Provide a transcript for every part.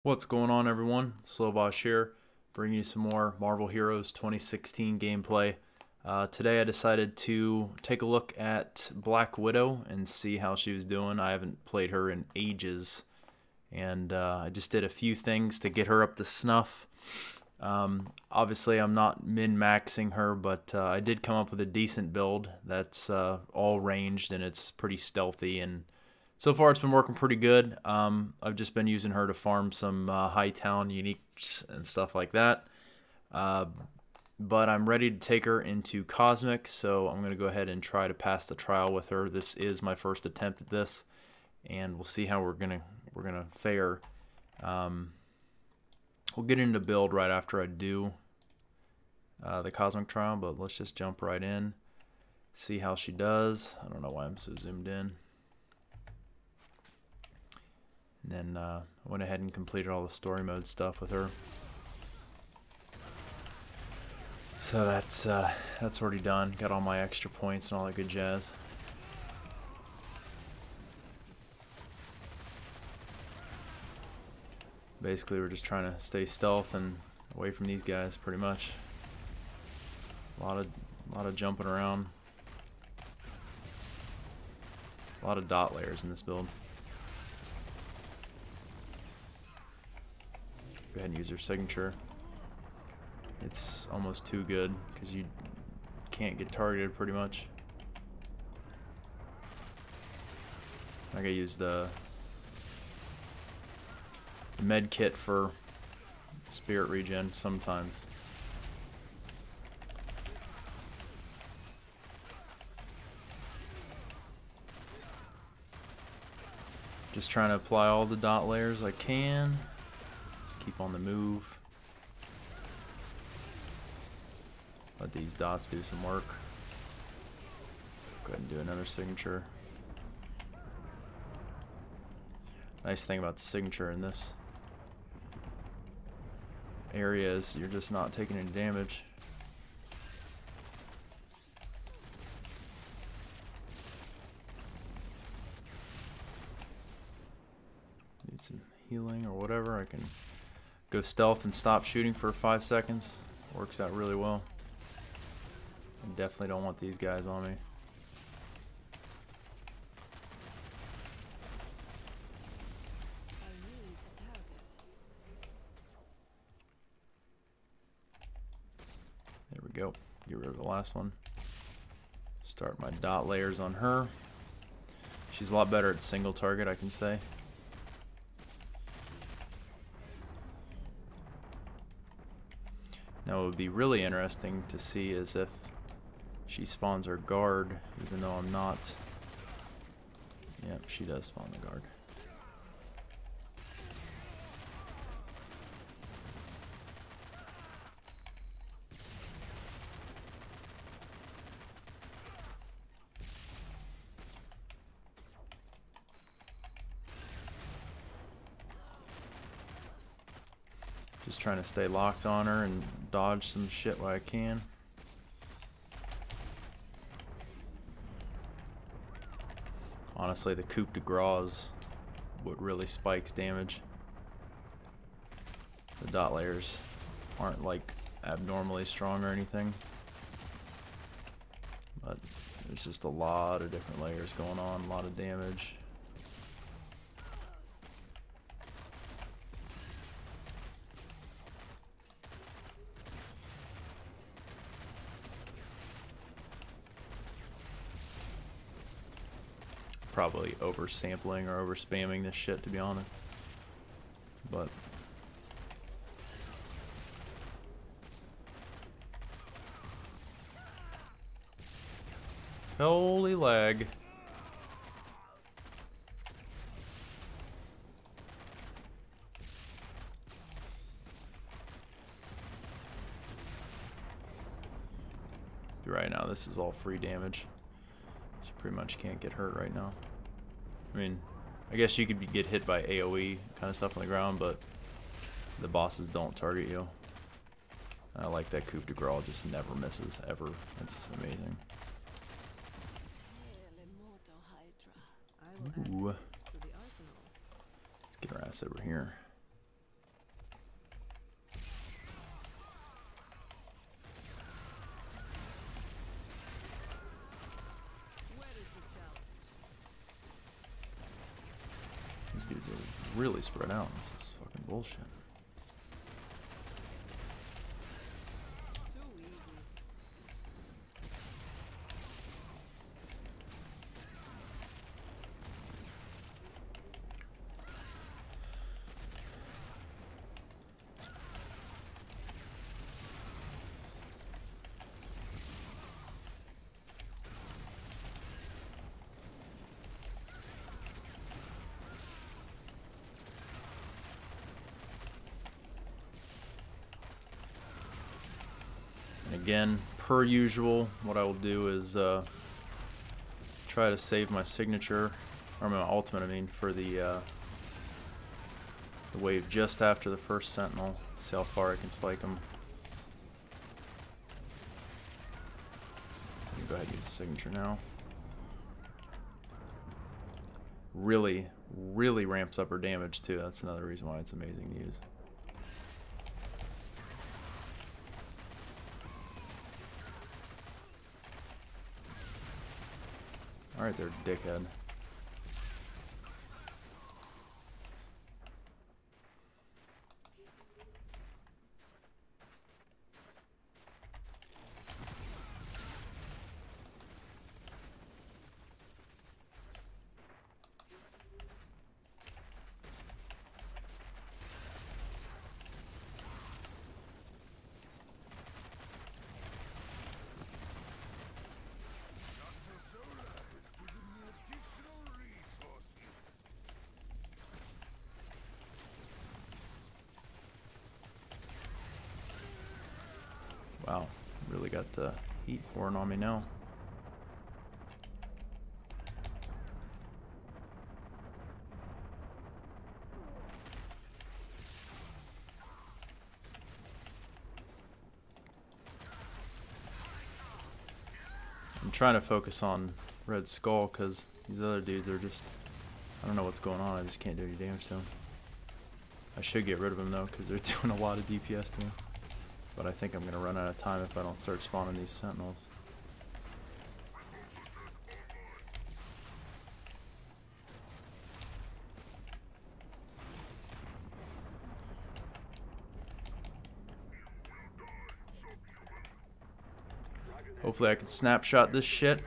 What's going on, everyone? Slobosh here, bringing you some more Marvel Heroes 2016 gameplay. Today I decided to take a look at Black Widow and see how she was doing. I haven't played her in ages, and I just did a few things to get her up to snuff. Obviously I'm not min-maxing her, but I did come up with a decent build that's all ranged and it's pretty stealthy, and so far it's been working pretty good. I've just been using her to farm some Hightown uniques and stuff like that. But I'm ready to take her into Cosmic, so I'm going to go ahead and try to pass the trial with her. This is my first attempt at this, and we'll see how we're gonna fare. We'll get into build right after I do the Cosmic trial, but let's just jump right in, see how she does. I don't know why I'm so zoomed in. And then I went ahead and completed all the story mode stuff with her. So that's already done. Got all my extra points and all that good jazz. Basically, we're just trying to stay stealth and away from these guys, pretty much. A lot of jumping around. A lot of dot layers in this build. Go ahead and use your signature. It's almost too good because you can't get targeted pretty much. I gotta use the med kit for spirit regen sometimes. Just trying to apply all the dot layers I can. Just keep on the move. Let these dots do some work. Go ahead and do another signature. Nice thing about the signature in this area is you're just not taking any damage. Need some healing or whatever. I can go stealth and stop shooting for 5 seconds. Works out really well. I definitely don't want these guys on me. There we go. Get rid of the last one. Start my dot layers on her. She's a lot better at single target, I can say. Now, what would be really interesting to see is if she spawns her guard, even though I'm not. Yep, she does spawn the guard. Just trying to stay locked on her and dodge some shit while I can. Honestly, the coup de grace is what really spikes damage. The dot layers aren't like abnormally strong or anything, but there's just a lot of different layers going on, a lot of damage. Probably oversampling or over spamming this shit, to be honest. But holy lag. Right now, this is all free damage. She pretty much can't get hurt right now. I mean, I guess you could get hit by AoE kind of stuff on the ground, but the bosses don't target you. I like that coup de grace, just never misses, ever. It's amazing. Ooh. Let's get our ass over here. These dudes are really spread out. This is fucking bullshit. Again, per usual, what I will do is try to save my signature, or my ultimate, I mean, for the wave just after the first sentinel. See how far I can spike them. Go ahead and use the signature now. Really, really ramps up her damage too. That's another reason why it's amazing to use. Alright there, dickhead. Wow, really got the heat pouring on me now. I'm trying to focus on Red Skull because these other dudes are just, I don't know what's going on, I just can't do any damage to them. I should get rid of them though because they're doing a lot of DPS to me. But I think I'm going to run out of time if I don't start spawning these sentinels. Hopefully I can snapshot this shit.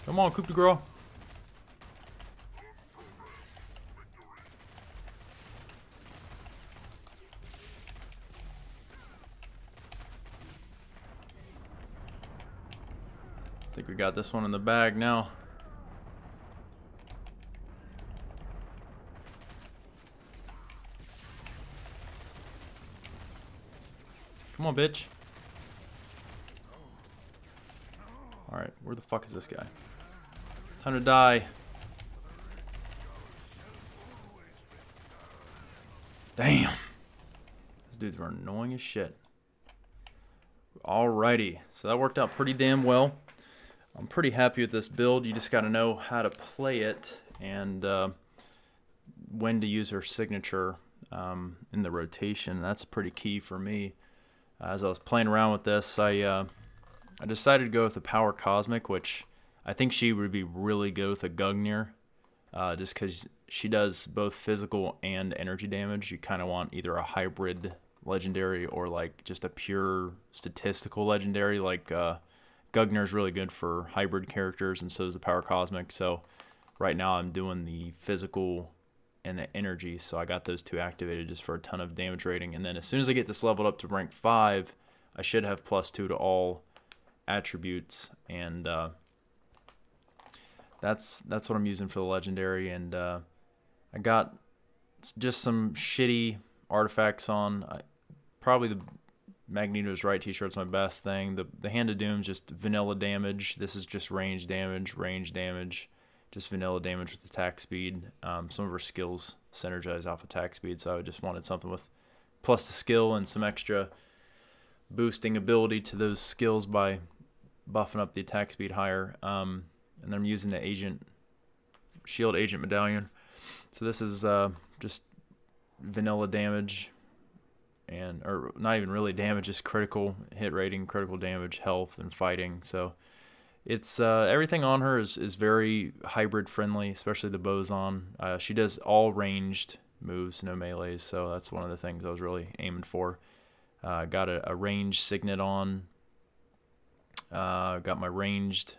Come on, Coup de Gras. I think we got this one in the bag now. Come on, bitch. Alright, where the fuck is this guy? Time to die. Damn. These dudes were annoying as shit. Alrighty, so that worked out pretty damn well. I'm pretty happy with this build. You just got to know how to play it and when to use her signature in the rotation. That's pretty key for me. As I was playing around with this, I decided to go with the Power Cosmic, which I think she would be really good with a Gugnir, just because she does both physical and energy damage. You kind of want either a hybrid legendary or like just a pure statistical legendary. Like Gugnir is really good for hybrid characters, and so is the Power Cosmic. So right now I'm doing the physical and the energy, so I got those two activated just for a ton of damage rating. And then as soon as I get this leveled up to rank 5, I should have +2 to all attributes, and that's what I'm using for the legendary. And I got just some shitty artifacts on. Probably the Magneto's Right t-shirt's my best thing. The Hand of Doom's just vanilla damage. This is just range damage, just vanilla damage with attack speed. Some of her skills synergize off attack speed, so I just wanted something with plus the skill and some extra boosting ability to those skills by buffing up the attack speed higher. And then I'm using the shield agent medallion. So this is just vanilla damage, or not even really damage, just critical hit rating, critical damage, health, and fighting. So it's everything on her is very hybrid friendly, especially the boson. She does all ranged moves, no melees, so that's one of the things I was really aiming for. Got a ranged signet on. Got my ranged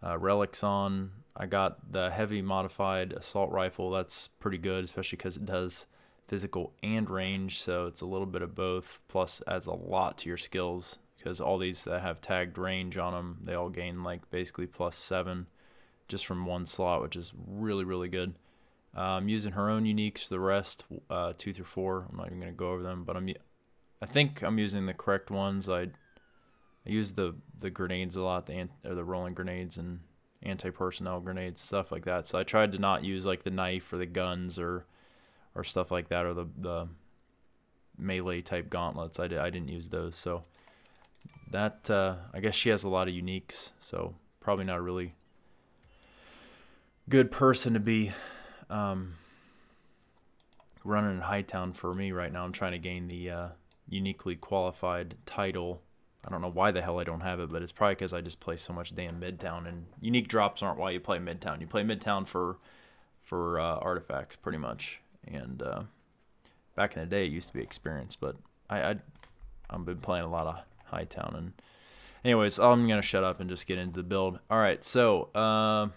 relics on. I got the heavy modified assault rifle. That's pretty good, especially because it does physical and range, so it's a little bit of both, plus adds a lot to your skills, because all these that have tagged range on them, they all gain like basically +7 just from one slot, which is really, really good. I'm using her own uniques for the rest, 2 through 4. I'm not even going to go over them, but I think I'm using the correct ones. I use the grenades a lot, the rolling grenades and anti-personnel grenades, stuff like that. So I tried to not use like the knife or the guns or stuff like that, or the melee type gauntlets. I didn't use those. So that I guess she has a lot of uniques, so probably not a really good person to be running in Hightown for me right now. I'm trying to gain the uniquely qualified title. I don't know why the hell I don't have it, but it's probably because I just play so much damn Midtown, and unique drops aren't why you play Midtown. You play Midtown for artifacts, pretty much. And back in the day, it used to be experience, but I've been playing a lot of Hightown. And anyways, I'm gonna shut up and just get into the build. All right, so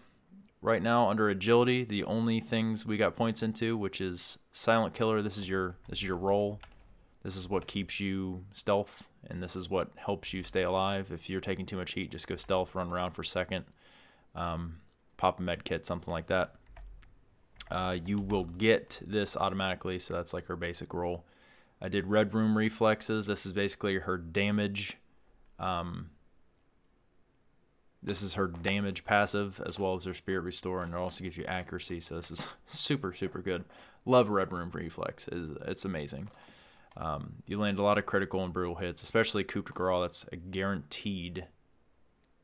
right now under agility, the only things we got points into, which is silent killer. This is your role. This is what keeps you stealth, and this is what helps you stay alive. If you're taking too much heat, just go stealth, run around for a second, pop a med kit, something like that. You will get this automatically, so that's like her basic role. I did red room reflexes. This is basically her damage. This is her damage passive, as well as her spirit restore, and it also gives you accuracy, so this is super, super good. Love red room reflex. It's amazing. You land a lot of critical and brutal hits, especially coup de grace. That's a guaranteed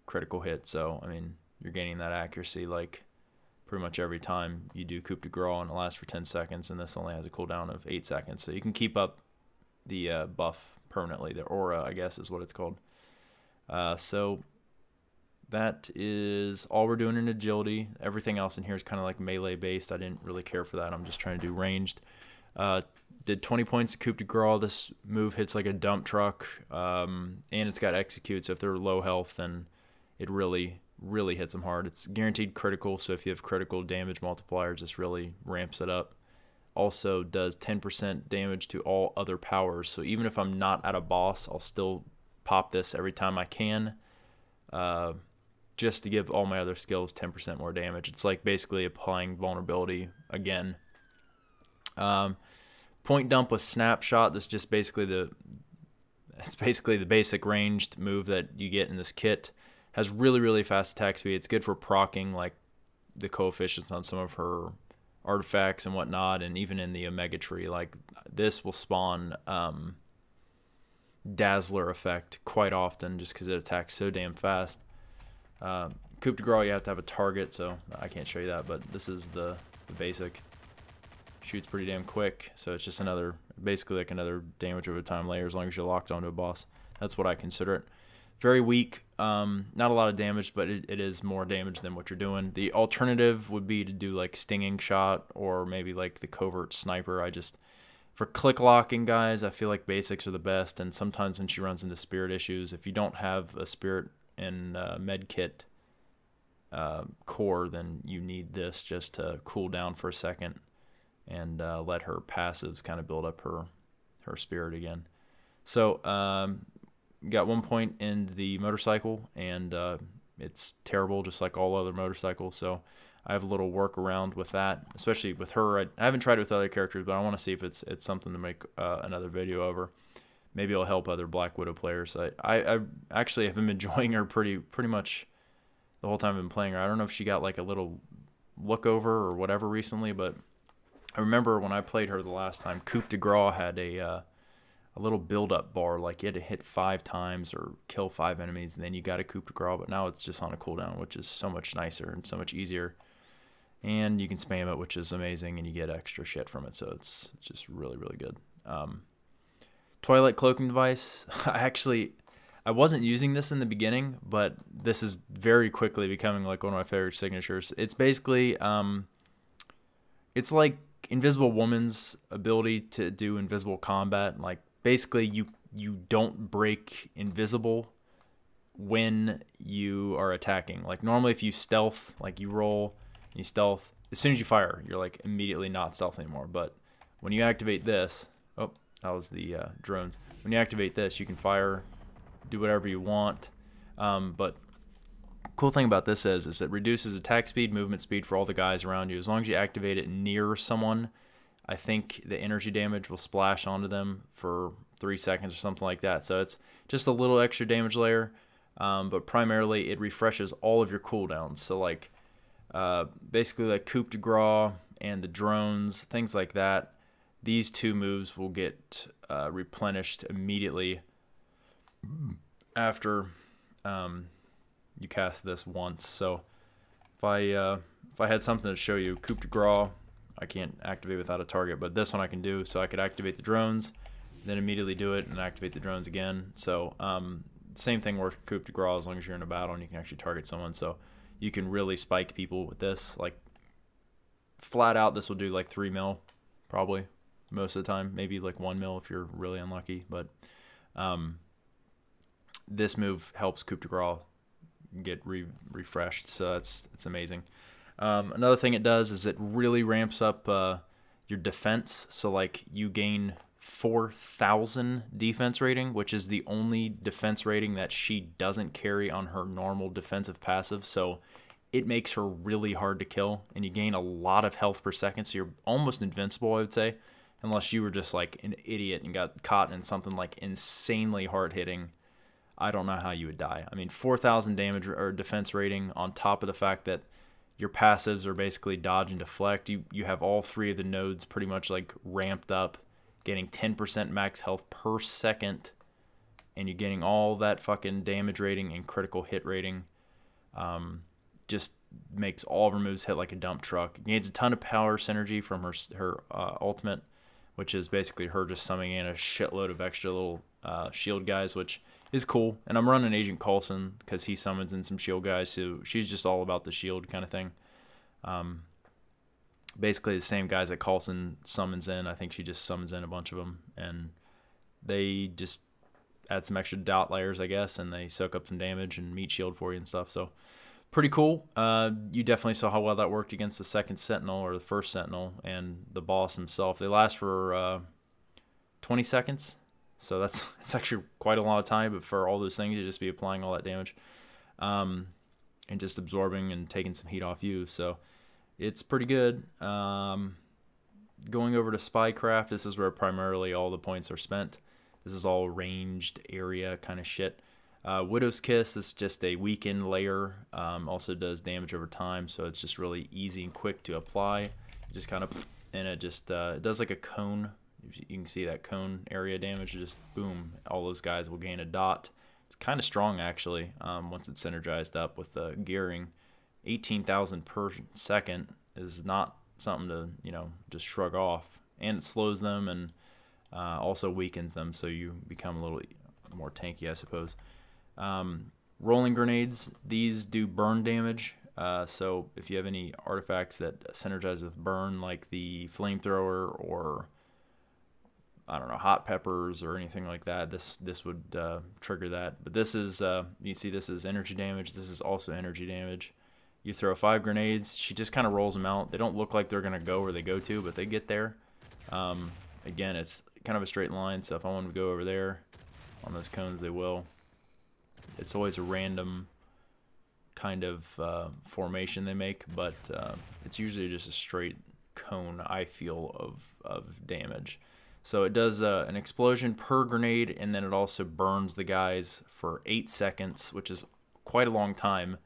critical hit, so I mean, you're gaining that accuracy like pretty much every time you do coup de grace, and it lasts for 10 seconds, and this only has a cooldown of 8 seconds, so you can keep up the buff permanently. The aura, I guess, is what it's called. So that is all we're doing in agility. Everything else in here is kind of like melee based. I didn't really care for that. I'm just trying to do ranged. Did 20 points of coup de grace. This move hits like a dump truck, and it's got execute, so if they're low health, then it really hits them hard. It's guaranteed critical, so if you have critical damage multipliers, this really ramps it up. Also does 10% damage to all other powers, so even if I'm not at a boss, I'll still pop this every time I can, just to give all my other skills 10% more damage. It's like basically applying vulnerability again. Point dump with snapshot. This is just basically it's basically the basic ranged move that you get in this kit. Has really fast attack speed. It's good for proccing like the coefficients on some of her artifacts and whatnot, and even in the Omega tree. Like this will spawn Dazzler effect quite often just because it attacks so damn fast. Coup de grace, you have to have a target, so I can't show you that, but this is the basic. Shoots pretty damn quick, so it's just basically like another damage over time layer as long as you're locked onto a boss. That's what I consider it. Very weak, not a lot of damage, but it is more damage than what you're doing. The alternative would be to do like stinging shot or maybe like the covert sniper. For click locking guys, I feel like basics are the best, and sometimes when she runs into spirit issues, if you don't have a spirit and med kit core, then you need this just to cool down for a second and let her passives kind of build up her spirit again. So got 1 point in the motorcycle, and it's terrible just like all other motorcycles, so I have a little workaround with that, especially with her. I haven't tried it with other characters, but I want to see if it's something to make another video over. Maybe it'll help other Black Widow players. I actually have been enjoying her pretty much the whole time I've been playing her. I don't know if she got like a little look over or whatever recently, but I remember when I played her the last time, Coupe de Gras had a little build-up bar, like you had to hit 5 times or kill 5 enemies, and then you got a Coupe de Gras, but now it's just on a cooldown, which is so much nicer and so much easier. And you can spam it, which is amazing, and you get extra shit from it, so it's just really, really good. Twilight Cloaking Device, I wasn't using this in the beginning, but this is very quickly becoming like one of my favorite signatures. It's basically, it's like Invisible Woman's ability to do invisible combat. Like basically you don't break invisible when you are attacking. Like normally if you stealth, like you roll, you stealth, as soon as you fire, you're like immediately not stealth anymore. But when you activate this, oh, that was the drones. When you activate this, you can fire, do whatever you want. But cool thing about this is it reduces attack speed, movement speed for all the guys around you. As long as you activate it near someone, I think the energy damage will splash onto them for 3 seconds or something like that. So it's just a little extra damage layer, but primarily it refreshes all of your cooldowns. So like basically like Coupe de Gras and the drones, things like that, these 2 moves will get replenished immediately after you cast this once. So if I had something to show you, Coupe de Gras, I can't activate without a target, but this one I can do. So I could activate the drones, then immediately do it and activate the drones again. So same thing works with Coupe de Gras as long as you're in a battle and you can actually target someone. So you can really spike people with this. Like flat out, this will do like 3 mil probably most of the time, maybe like 1 mil if you're really unlucky. But this move helps Coupe de Gras get refreshed, so it's amazing. Another thing it does is it really ramps up your defense. So like you gain 4,000 defense rating, which is the only defense rating that she doesn't carry on her normal defensive passive. So it makes her really hard to kill, and you gain a lot of health per second. So you're almost invincible, I would say, unless you were just like an idiot and got caught in something like insanely hard hitting. I don't know how you would die. I mean, 4,000 damage or defense rating on top of the fact that your passives are basically dodge and deflect. You have all 3 of the nodes pretty much like ramped up, getting 10% max health per second, and you're getting all that fucking damage rating and critical hit rating. Just makes all of her moves hit like a dump truck. Gains a ton of power synergy from her ultimate, which is basically her just summoning in a shitload of extra little shield guys, which is cool. And I'm running Agent Coulson because he summons in some shield guys, so she's just all about the shield kind of thing. Basically the same guys that Coulson summons in. I think she just summons in a bunch of them, and they just add some extra dot layers, I guess, and they soak up some damage and meat shield for you and stuff. So pretty cool. You definitely saw how well that worked against the second Sentinel or the first Sentinel and the boss himself. They last for 20 seconds. So it's actually quite a lot of time, but for all those things, you just be applying all that damage and just absorbing and taking some heat off you. So it's pretty good. Going over to Spycraft, this is where primarily all the points are spent. This is all ranged area kind of shit. Widow's Kiss is just a weakened layer. Also does damage over time, so it's just really easy and quick to apply. You just kind of, and it just it does like a cone. You can see that cone area damage. Just boom, all those guys will gain a dot. It's kind of strong actually. Once it's synergized up with the gearing, 18,000 per second is not something to just shrug off. And it slows them and also weakens them, so you become a little more tanky, I suppose. Rolling grenades, these do burn damage. So if you have any artifacts that synergize with burn, like the flamethrower or I don't know, hot peppers or anything like that, this would trigger that. But this is you see this is energy damage. This is also energy damage. You throw 5 grenades, she just kind of rolls them out. They don't look like they're gonna go where they go to, but they get there. Again, it's kind of a straight line, so if I want to go over there on those cones, they will. It's always a random kind of formation they make, but it's usually just a straight cone, I feel, of damage. So it does an explosion per grenade, and then it also burns the guys for 8 seconds, which is quite a long time.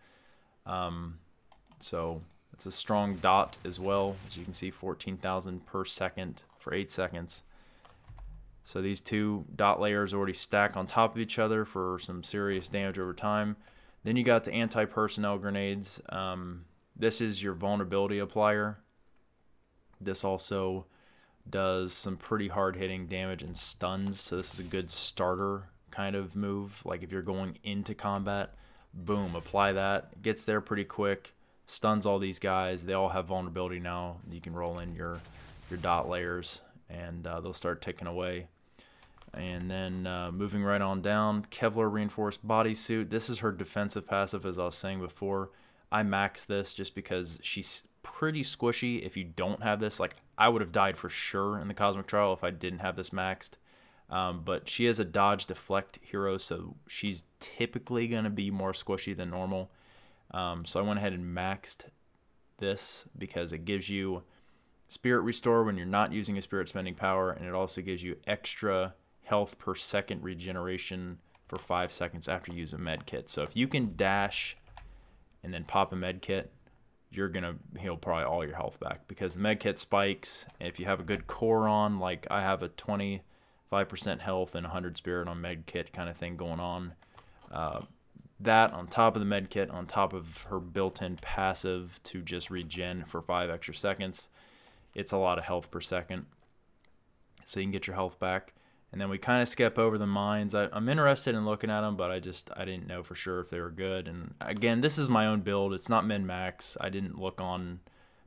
So It's a strong dot as well. As you can see, 14,000 per second for 8 seconds. So these two dot layers already stack on top of each other for some serious damage over time. Then you got the anti-personnel grenades. This is your vulnerability applier. This also does some pretty hard-hitting damage and stuns. So this is a good starter kind of move. Like if you're going into combat, boom, apply that. Gets there pretty quick. Stuns all these guys. They all have vulnerability now. You can roll in your dot layers, and they'll start ticking away. And then moving right on down, Kevlar reinforced bodysuit. This is her defensive passive, as I was saying before. I maxed this just because she's pretty squishy. If you don't have this, like I would have died for sure in the Cosmic Trial if I didn't have this maxed. But she is a dodge deflect hero, so she's typically going to be more squishy than normal. So I went ahead and maxed this because it gives you Spirit Restore when you're not using a Spirit spending power, and it also gives you extra health per second regeneration for 5 seconds after you use a med kit. So if you can dash and then pop a med kit, you're going to heal probably all your health back because the med kit spikes. If you have a good core on, like I have a 25% health and 100 spirit on med kit kind of thing going on, that on top of the med kit, on top of her built-in passive to just regen for 5 extra seconds, it's a lot of health per second. So you can get your health back. And then we kind of skip over the mines. I'm interested in looking at them, but I didn't know for sure if they were good. And again, this is my own build. It's not min-max. I didn't look on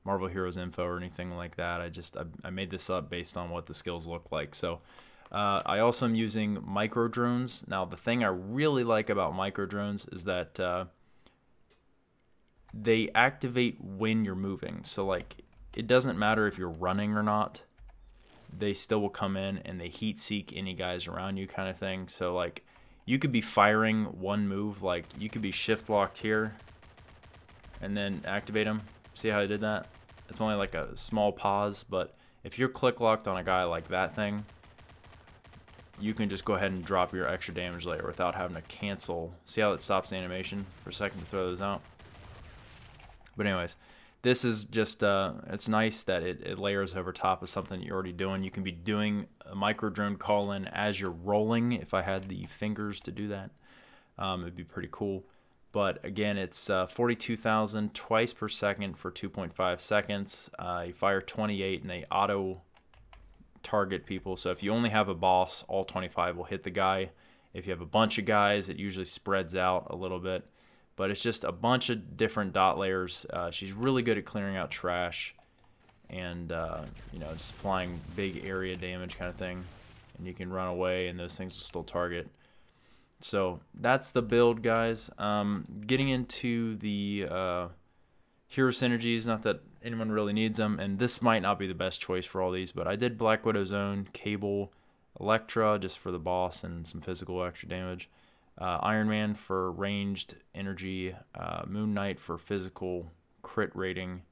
Marvel Heroes info or anything like that. I made this up based on what the skills look like. So I also am using micro drones. Now, the thing I really like about micro drones is that they activate when you're moving. So like, it doesn't matter if you're running or not. They still will come in and they heat seek any guys around you kind of thing. So like you could be firing one move, like you could be shift locked here and then activate them. See how I did that? It's only like a small pause, but if you're click locked on a guy like that thing, you can just go ahead and drop your extra damage layer without having to cancel. See how it stops the animation for a second to throw those out? But anyways, this is just, it's nice that it layers over top of something you're already doing. You can be doing a micro drone call in as you're rolling. If I had the fingers to do that, it'd be pretty cool. But again, it's 42,000 twice per second for 2.5 seconds. You fire 28 and they auto target people. So if you only have a boss, all 25 will hit the guy. If you have a bunch of guys, it usually spreads out a little bit. But it's just a bunch of different dot layers. She's really good at clearing out trash and, you know, just applying big area damage kind of thing. And you can run away and those things will still target. So that's the build, guys. Getting into the hero synergies, not that anyone really needs them. And this might not be the best choice for all these, but I did Black Widow's Own, Cable, Elektra just for the boss and some physical extra damage. Iron Man for ranged energy, Moon Knight for physical crit rating,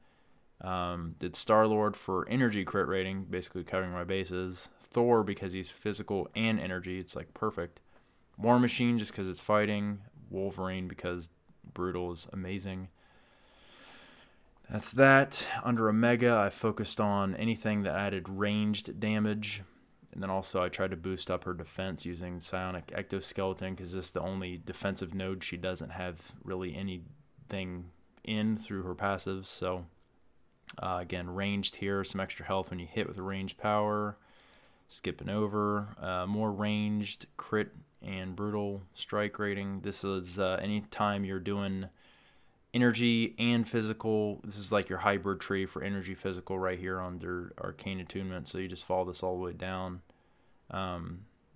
did Star-Lord for energy crit rating, basically covering my bases, Thor because he's physical and energy, it's like perfect, War Machine just because it's fighting, Wolverine because brutal is amazing. That's that. Under Omega, I focused on anything that added ranged damage. And then also I tried to boost up her defense using Psionic Ectoskeleton because this is the only defensive node she doesn't have really anything in through her passives. So again, ranged here, some extra health when you hit with a ranged power. Skipping over, more ranged crit and brutal strike rating. This is anytime you're doing energy and physical. This is like your hybrid tree for energy physical right here under Arcane Attunement. So you just follow this all the way down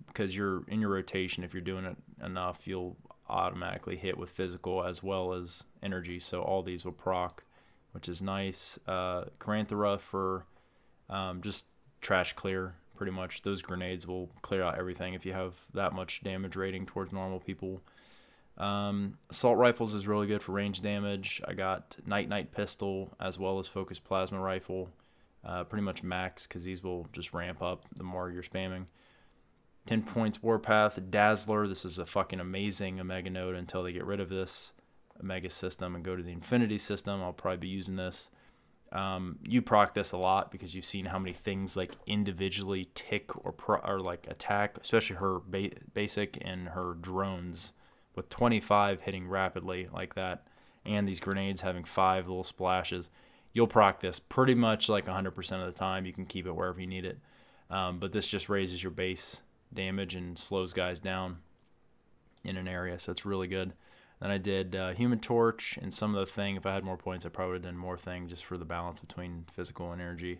because you're in your rotation. If you're doing it enough, you'll automatically hit with physical as well as energy. So all these will proc, which is nice. Caranthera for just trash clear. Pretty much those grenades will clear out everything if you have that much damage rating towards normal people. Assault rifles is really good for range damage. I got Night pistol as well as focused plasma rifle, pretty much max because these will just ramp up the more you're spamming. 10 points Warpath, Dazzler. This is a fucking amazing Omega node until they get rid of this. Omega system and go to the Infinity system, I'll probably be using this. You proc this a lot because you've seen how many things like individually tick or like attack, especially her basic and her drones with 25 hitting rapidly like that, and these grenades having 5 little splashes. You'll proc this pretty much like 100% of the time. You can keep it wherever you need it, but this just raises your base damage and slows guys down in an area, so it's really good. Then I did Human Torch and some of the thing. If I had more points, I probably would have done more thing just for the balance between physical and energy.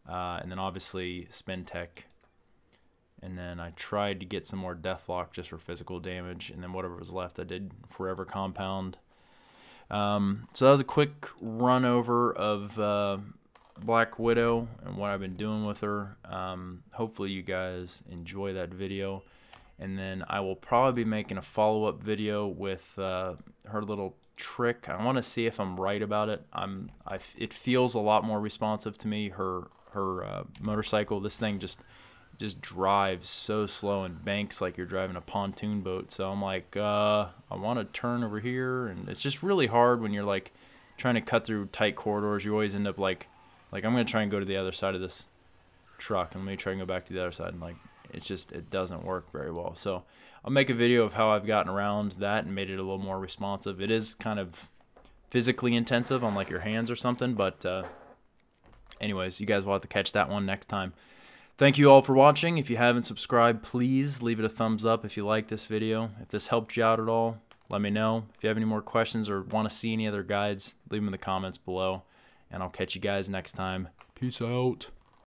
And then obviously Spin Tech. And then I tried to get some more Deathlock just for physical damage. And then whatever was left, I did Forever Compound. So that was a quick run over of Black Widow and what I've been doing with her. Hopefully you guys enjoy that video. And then I will probably be making a follow-up video with her little trick. I want to see if I'm right about it. It feels a lot more responsive to me. Her motorcycle, this thing just drives so slow and banks like you're driving a pontoon boat. So I'm like, I want to turn over here, and it's just really hard when you're like trying to cut through tight corridors. You always end up like I'm gonna try and go to the other side of this truck, and let me try and go back to the other side, and like. It doesn't work very well. So I'll make a video of how I've gotten around that and made it a little more responsive. It is kind of physically intensive on like your hands or something, but anyways, you guys will have to catch that one next time. Thank you all for watching. If you haven't subscribed, please leave it a thumbs up if you like this video. If this helped you out at all, let me know. If you have any more questions or want to see any other guides, leave them in the comments below, and I'll catch you guys next time. Peace out.